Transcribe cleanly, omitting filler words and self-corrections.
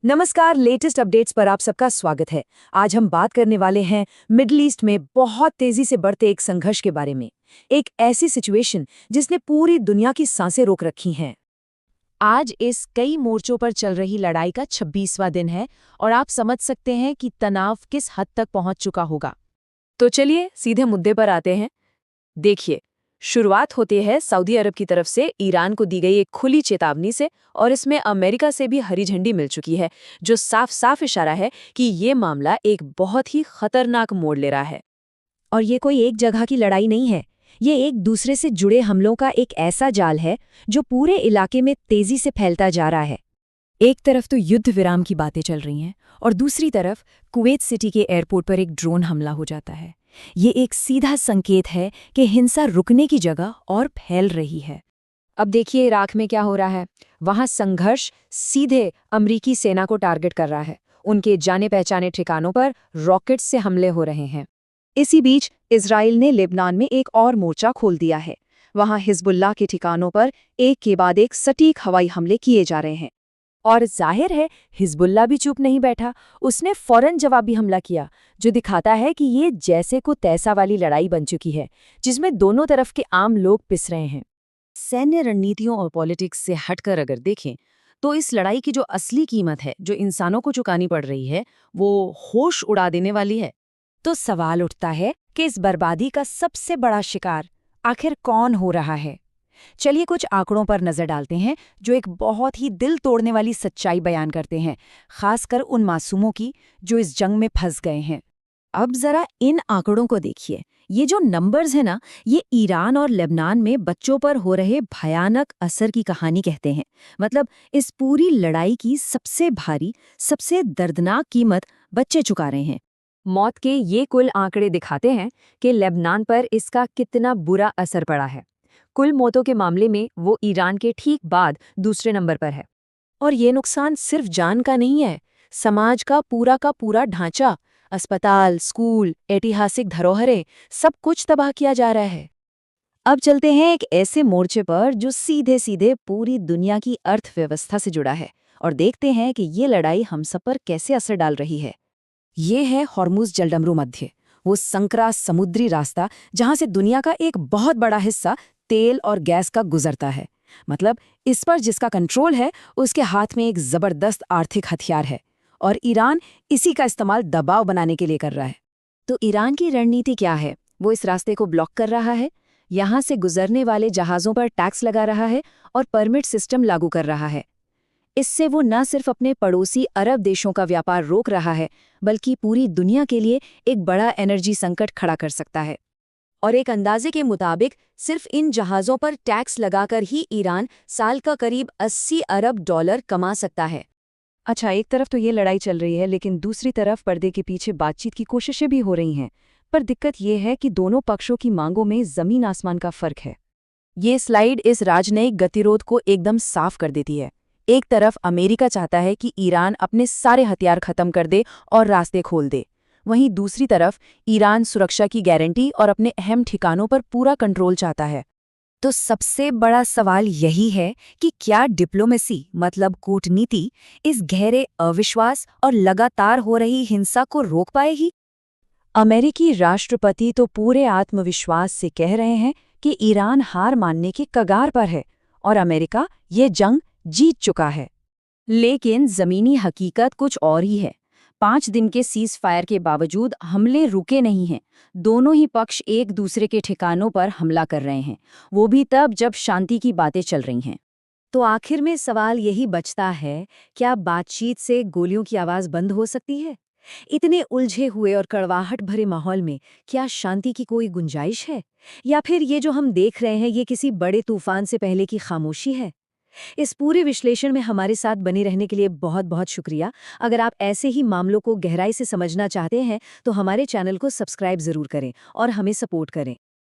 नमस्कार, latest updates पर आप सबका स्वागत है। आज हम बात करने वाले हैं मिडिल ईस्ट में बहुत तेजी से बढ़ते एक संघर्ष के बारे में। एक ऐसी सिचुएशन जिसने पूरी दुनिया की सांसें रोक रखी हैं। आज इस कई मोर्चों पर चल रही लड़ाई का 26वां दिन है और आप समझ सकते हैं कि तनाव किस हद तक पहुंच चुका होगा। तो चलिए सीधे मुद्दे पर आते हैं। देखिए, शुरुआत होती है सऊदी अरब की तरफ से ईरान को दी गई एक खुली चेतावनी से, और इसमें अमेरिका से भी हरी झंडी मिल चुकी है, जो साफ साफ इशारा है कि ये मामला एक बहुत ही खतरनाक मोड़ ले रहा है। और ये कोई एक जगह की लड़ाई नहीं है, ये एक दूसरे से जुड़े हमलों का एक ऐसा जाल है जो पूरे इलाके में तेजी से फैलता जा रहा है। एक तरफ तो युद्ध विराम की बातें चल रही हैं और दूसरी तरफ कुवैत सिटी के एयरपोर्ट पर एक ड्रोन हमला हो जाता है। ये एक सीधा संकेत है कि हिंसा रुकने की जगह और फैल रही है। अब देखिए इराक में क्या हो रहा है। वहां संघर्ष सीधे अमरीकी सेना को टारगेट कर रहा है। उनके जाने पहचाने ठिकानों पर रॉकेट से हमले हो रहे हैं। इसी बीच इजराइल ने लेबनान में एक और मोर्चा खोल दिया है। वहां हिजबुल्लाह के ठिकानों पर एक के बाद एक सटीक हवाई हमले किए जा रहे हैं। और जाहिर है हिजबुल्ला भी चुप नहीं बैठा, उसने फौरन जवाबी हमला किया, जो दिखाता है कि ये जैसे को तैसा वाली लड़ाई बन चुकी है जिसमें दोनों तरफ के आम लोग पिस रहे हैं। सैन्य रणनीतियों और पॉलिटिक्स से हटकर अगर देखें तो इस लड़ाई की जो असली कीमत है, जो इंसानों को चुकानी पड़ रही है, वो होश उड़ा देने वाली है। तो सवाल उठता है कि इस बर्बादी का सबसे बड़ा शिकार आखिर कौन हो रहा है। चलिए कुछ आंकड़ों पर नजर डालते हैं जो एक बहुत ही दिल तोड़ने वाली सच्चाई बयान करते हैं, खासकर उन मासूमों की जो इस जंग में फंस गए हैं। अब जरा इन आंकड़ों को देखिए। ये जो नंबर्स है ना, ये ईरान और लेबनान में बच्चों पर हो रहे भयानक असर की कहानी कहते हैं। मतलब इस पूरी लड़ाई की सबसे भारी, सबसे दर्दनाक कीमत बच्चे चुका रहे हैं। मौत के ये कुल आंकड़े दिखाते हैं कि लेबनान पर इसका कितना बुरा असर पड़ा है। कुल मौतों के मामले में वो ईरान के ठीक बाद दूसरे नंबर पर है। और ये नुकसान सिर्फ जान का नहीं है, समाज का पूरा ढांचा, अस्पताल, स्कूल, ऐतिहासिक धरोहरें, सब कुछ तबाह किया जा रहा है। अब चलते हैं एक ऐसे मोर्चे पर जो सीधे सीधे पूरी दुनिया की अर्थव्यवस्था से जुड़ा है, और देखते हैं कि ये लड़ाई हम सब पर कैसे असर डाल रही है। ये है हॉर्मुज़ जलडमरू मध्य, वो संकरा समुद्री रास्ता जहां से दुनिया का एक बहुत बड़ा हिस्सा तेल और गैस का गुजरता है। मतलब इस पर जिसका कंट्रोल है उसके हाथ में एक जबरदस्त आर्थिक हथियार है, और ईरान इसी का इस्तेमाल दबाव बनाने के लिए कर रहा है। तो ईरान की रणनीति क्या है? वो इस रास्ते को ब्लॉक कर रहा है, यहाँ से गुजरने वाले जहाज़ों पर टैक्स लगा रहा है और परमिट सिस्टम लागू कर रहा है। इससे वो न सिर्फ अपने पड़ोसी अरब देशों का व्यापार रोक रहा है, बल्कि पूरी दुनिया के लिए एक बड़ा एनर्जी संकट खड़ा कर सकता है। और एक अंदाजे के मुताबिक सिर्फ इन जहाज़ों पर टैक्स लगाकर ही ईरान साल का करीब 80 अरब डॉलर कमा सकता है। अच्छा, एक तरफ तो ये लड़ाई चल रही है, लेकिन दूसरी तरफ पर्दे के पीछे बातचीत की कोशिशें भी हो रही हैं। पर दिक्कत ये है कि दोनों पक्षों की मांगों में जमीन आसमान का फर्क है। ये स्लाइड इस राजनयिक गतिरोध को एकदम साफ कर देती है। एक तरफ अमेरिका चाहता है कि ईरान अपने सारे हथियार खत्म कर दे और रास्ते खोल दे। वहीं दूसरी तरफ ईरान सुरक्षा की गारंटी और अपने अहम ठिकानों पर पूरा कंट्रोल चाहता है। तो सबसे बड़ा सवाल यही है कि क्या डिप्लोमेसी, मतलब कूटनीति, इस गहरे अविश्वास और लगातार हो रही हिंसा को रोक पाएगी? अमेरिकी राष्ट्रपति तो पूरे आत्मविश्वास से कह रहे हैं कि ईरान हार मानने की कगार पर है और अमेरिका ये जंग जीत चुका है। लेकिन जमीनी हकीकत कुछ और ही है। 5 दिन के सीज फायर के बावजूद हमले रुके नहीं हैं। दोनों ही पक्ष एक दूसरे के ठिकानों पर हमला कर रहे हैं, वो भी तब जब शांति की बातें चल रही हैं। तो आखिर में सवाल यही बचता है, क्या बातचीत से गोलियों की आवाज़ बंद हो सकती है? इतने उलझे हुए और कड़वाहट भरे माहौल में क्या शांति की कोई गुंजाइश है, या फिर ये जो हम देख रहे हैं ये किसी बड़े तूफान से पहले की खामोशी है? इस पूरे विश्लेषण में हमारे साथ बने रहने के लिए बहुत बहुत शुक्रिया। अगर आप ऐसे ही मामलों को गहराई से समझना चाहते हैं तो हमारे चैनल को सब्सक्राइब ज़रूर करें और हमें सपोर्ट करें।